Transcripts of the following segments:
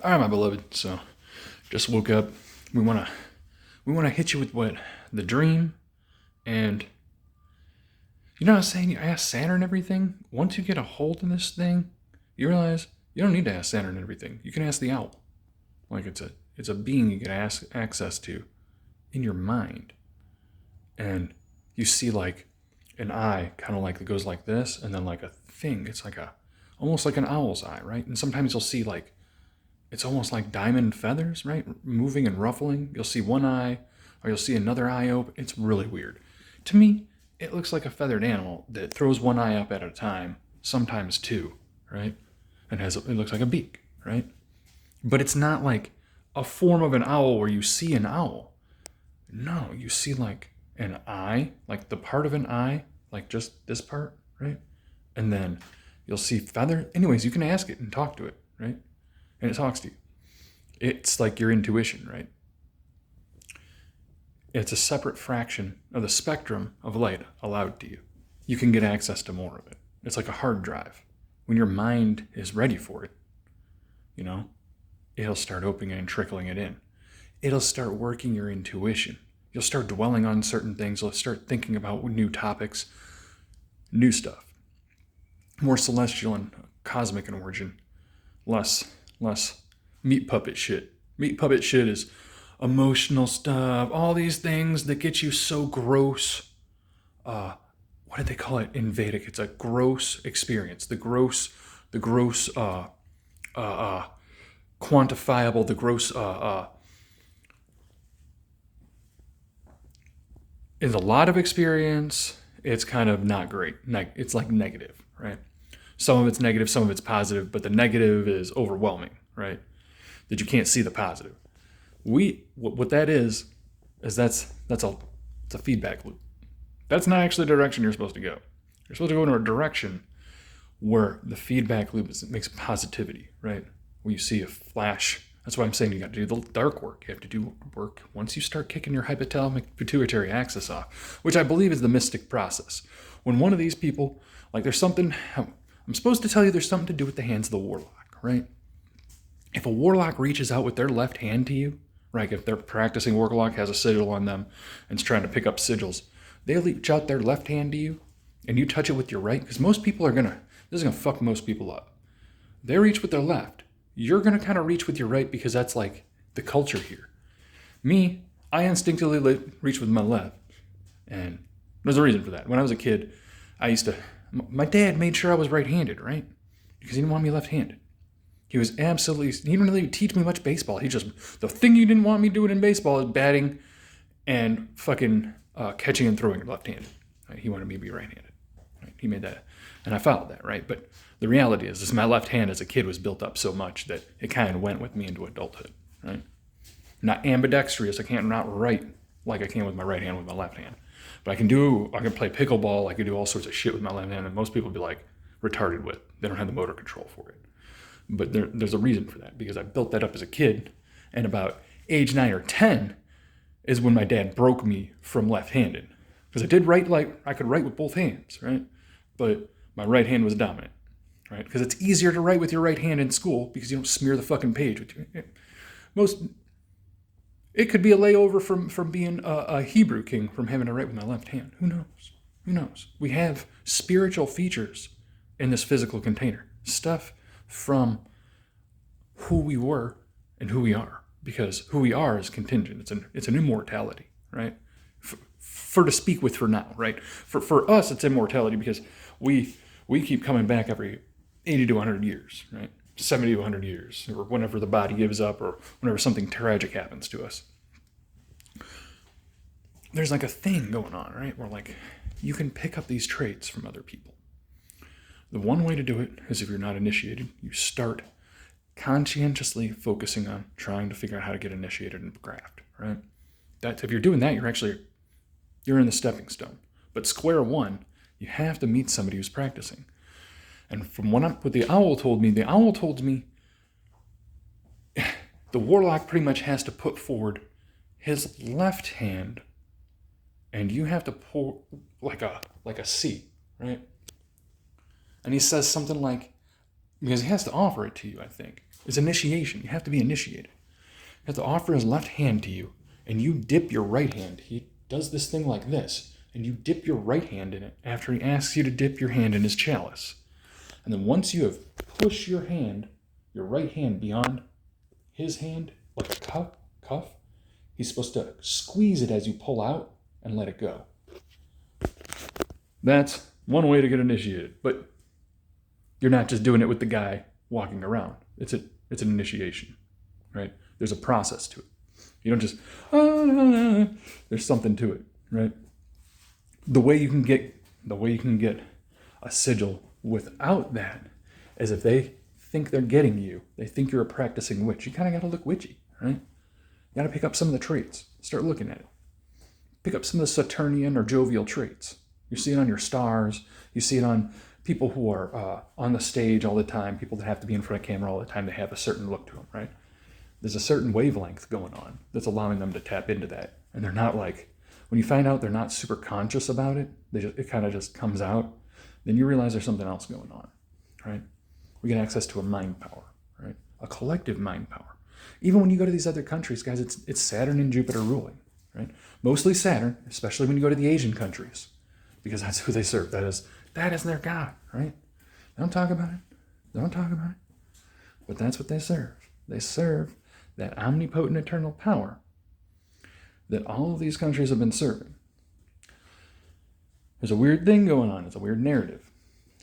All right, my beloved. So, just woke up. We wanna hit you with what the dream, and you know what I was saying. You ask Saturn everything. Once you get a hold of this thing, you realize you don't need to ask Saturn everything. You can ask the owl. Like it's a being you get access to in your mind, and you see like an eye, kind of like that goes like this, and then like a thing. It's like a almost like an owl's eye, right? And sometimes you'll see like it's almost like diamond feathers, right? Moving and ruffling. You'll see one eye, or you'll see another eye open. It's really weird. To me, it looks like a feathered animal that throws one eye up at a time, sometimes two, right? And it looks like a beak, right? But it's not like a form of an owl where you see an owl. No, you see like an eye, like the part of an eye, like just this part, right? And then you'll see feather. Anyways, you can ask it and talk to it, right? And it talks to you. It's like your intuition, right? It's a separate fraction of the spectrum of light allowed to you. You can get access to more of it. It's like a hard drive. When your mind is ready for it, you know, it'll start opening and trickling it in. It'll start working your intuition. You'll start dwelling on certain things. You'll start thinking about new topics, new stuff. More celestial and cosmic in origin. Less meat puppet shit. Meat puppet shit is emotional stuff, all these things that get you so gross. What did they call it in Vedic? It's a gross experience. The gross, quantifiable, the gross, is a lot of experience. It's kind of not great. It's like negative, right? Some of it's negative, some of it's positive, but the negative is overwhelming, right? That you can't see the positive. What that is that's it's a feedback loop. That's not actually the direction you're supposed to go. You're supposed to go in a direction where the feedback loop makes positivity, right? Where you see a flash. That's why I'm saying you got to do the dark work. You have to do work once you start kicking your hypothalamic pituitary axis off, which I believe is the mystic process. When one of these people, like there's something, I'm supposed to tell you there's something to do with the hands of the warlock, right? If a warlock reaches out with their left hand to you, right, if they're practicing warlock, has a sigil on them, and is trying to pick up sigils, they reach out their left hand to you, and you touch it with your right, because most people this is going to fuck most people up. They reach with their left. You're going to kind of reach with your right because that's like the culture here. Me, I instinctively reach with my left. And there's a reason for that. When I was a kid, my dad made sure I was right-handed, right? Because he didn't want me left-handed. He didn't really teach me much baseball. The thing you didn't want me doing in baseball is batting and fucking catching and throwing left-handed. Right? He wanted me to be right-handed. Right? He made that, and I followed that, right? But the reality is my left hand as a kid was built up so much that it kind of went with me into adulthood, right? I'm not ambidextrous. I can't not write like I can with my right hand with my left hand. But I can play pickleball. I can do all sorts of shit with my left hand, and most people would be like retarded with. They don't have the motor control for it. But there's a reason for that, because I built that up as a kid, and about age 9 or 10 is when my dad broke me from left-handed. Because I did write like I could write with both hands, right? But my right hand was dominant, right? Because it's easier to write with your right hand in school because you don't smear the fucking page with your It could be a layover from being a Hebrew king from having to write with my left hand. Who knows? Who knows? We have spiritual features in this physical container. Stuff from who we were and who we are. Because who we are is contingent. It's an immortality, right? For to speak with for now, right? For us, it's immortality because we keep coming back every 80 to 100 years, right? 70 to 100 years, or whenever the body gives up, or whenever something tragic happens to us. There's like a thing going on, right? Where like you can pick up these traits from other people. The one way to do it is if you're not initiated, you start conscientiously focusing on trying to figure out how to get initiated in craft, right? If you're doing that, you're in the stepping stone. But square one, you have to meet somebody who's practicing. And from what the owl told me, the warlock pretty much has to put forward his left hand, and you have to pour like a C, right? And he says something like, because he has to offer it to you, I think. It's initiation. You have to be initiated. You have to offer his left hand to you, and you dip your right hand. He does this thing like this, and you dip your right hand in it after he asks you to dip your hand in his chalice. And then once you have pushed your right hand beyond his hand, like a cuff, he's supposed to squeeze it as you pull out and let it go. That's one way to get initiated, but you're not just doing it with the guy walking around. It's an initiation, right? There's a process to it. You don't just, there's something to it, right? The way you can get a sigil without that is if they think they're getting you, they think you're a practicing witch. You kind of got to look witchy, right? You got to pick up some of the traits. Start looking at it. Pick up some of the Saturnian or jovial traits. You see it on your stars. You see it on people who are on the stage all the time, people that have to be in front of camera all the time. They have a certain look to them, right? There's a certain wavelength going on that's allowing them to tap into that. And they're not like, when you find out they're not super conscious about it, it kind of just comes out, then you realize there's something else going on, right? We get access to a mind power, right? A collective mind power. Even when you go to these other countries, guys, it's Saturn and Jupiter ruling, right? Mostly Saturn, especially when you go to the Asian countries, because that's who they serve. That is their god, right? They don't talk about it. But that's what they serve. They serve that omnipotent eternal power that all of these countries have been serving. There's a weird thing going on. It's a weird narrative.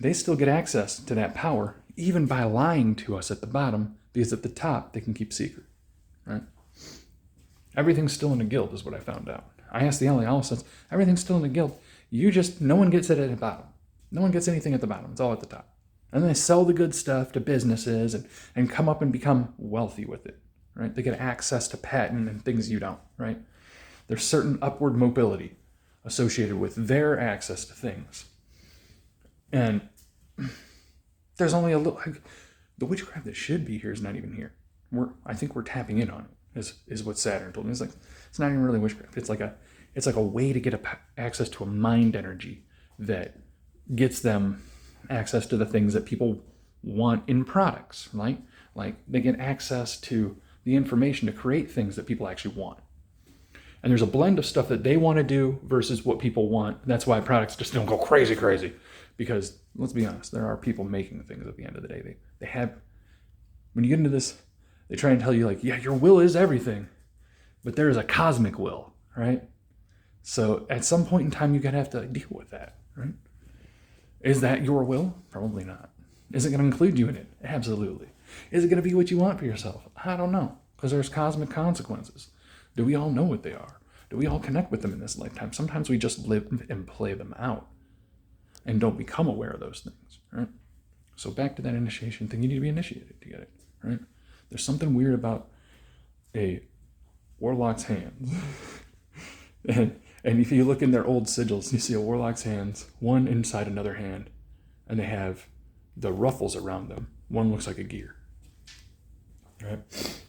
They still get access to that power even by lying to us at the bottom, because at the top they can keep secret, right? Everything's still in a guild is what I found out. I asked the LAL, says everything's still in a guild. No one gets it at the bottom. No one gets anything at the bottom. It's all at the top. And they sell the good stuff to businesses and come up and become wealthy with it, right? They get access to patent and things you don't, right? There's certain upward mobility associated with their access to things. And there's only a little, the witchcraft that should be here is not even here. I think we're tapping in on it, is what Saturn told me. It's not even really witchcraft. It's like a way to get access to a mind energy that gets them access to the things that people want in products, right? Like they get access to the information to create things that people actually want. And there's a blend of stuff that they want to do versus what people want. And that's why products just don't go crazy. Because let's be honest, there are people making things at the end of the day. They have, when you get into this, they try and tell you like, yeah, your will is everything, but there is a cosmic will, right? So at some point in time, you're going to have to deal with that, right? Is that your will? Probably not. Is it going to include you in it? Absolutely. Is it going to be what you want for yourself? I don't know, because there's cosmic consequences. Do we all know what they are? Do we all connect with them in this lifetime? Sometimes we just live and play them out and don't become aware of those things, right? So back to that initiation thing, you need to be initiated to get it, right? There's something weird about a warlock's hands. and if you look in their old sigils, you see a warlock's hands, one inside another hand, and they have the ruffles around them. One looks like a gear, right?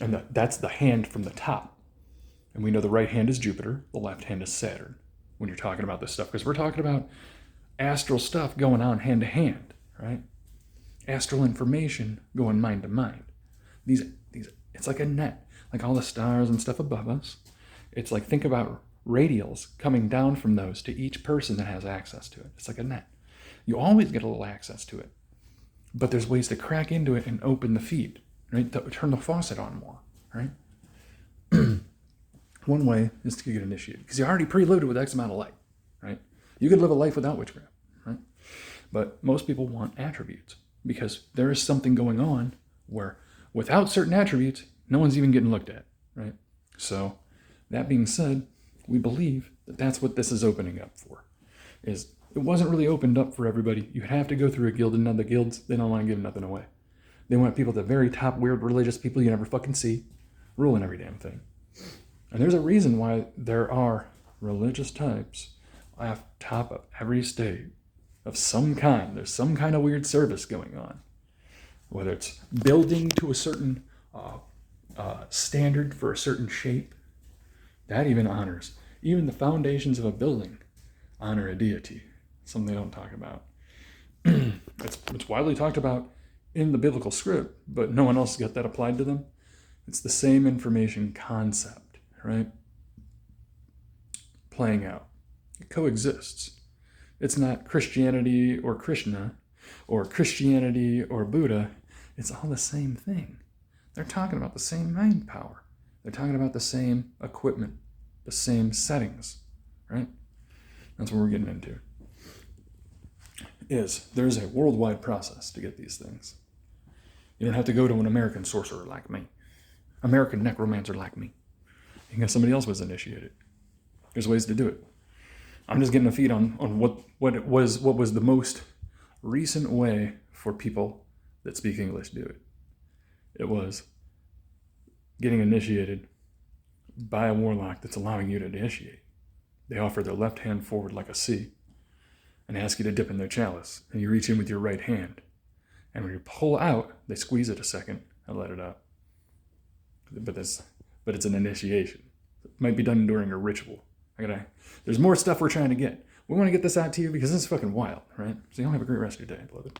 And that's the hand from the top. And we know the right hand is Jupiter, the left hand is Saturn when you're talking about this stuff, because we're talking about astral stuff going on hand to hand, right? Astral information going mind to mind. These it's like a net, like all the stars and stuff above us. It's like, think about radials coming down from those to each person that has access to it. It's like a net. You always get a little access to it, but there's ways to crack into it and open the feed, right? To turn the faucet on more, right? One way is to get initiated, because you're already preloaded with X amount of light, right? You could live a life without witchcraft, right? But most people want attributes, because there is something going on where without certain attributes, no one's even getting looked at, right? So that being said, we believe that that's what this is opening up for. Is it wasn't really opened up for everybody. You have to go through a guild, and none of the guilds, they don't want to give nothing away. They want people at the very top, weird religious people you never fucking see, ruling every damn thing. And there's a reason why there are religious types at top of every state of some kind. There's some kind of weird service going on. Whether it's building to a certain standard for a certain shape, that even honors. Even the foundations of a building honor a deity. Something they don't talk about. It's widely talked about in the biblical script, but no one else got that applied to them. It's the same information concept, right? Playing out. It coexists. It's not Christianity or Krishna or Christianity or Buddha. It's all the same thing. They're talking about the same mind power. They're talking about the same equipment, the same settings, right? That's what we're getting into. There's a worldwide process to get these things. You don't have to go to an American sorcerer like me, American necromancer like me. You can have somebody else was initiated. There's ways to do it. I'm just getting a feed on what was the most recent way for people that speak English to do it. It was getting initiated by a warlock that's allowing you to initiate. They offer their left hand forward like a C and ask you to dip in their chalice. And you reach in with your right hand. And when you pull out, they squeeze it a second and let it out. But it's an initiation. It might be done during a ritual. There's more stuff we're trying to get. We want to get this out to you because this is fucking wild, right? So you all have a great rest of your day, beloved.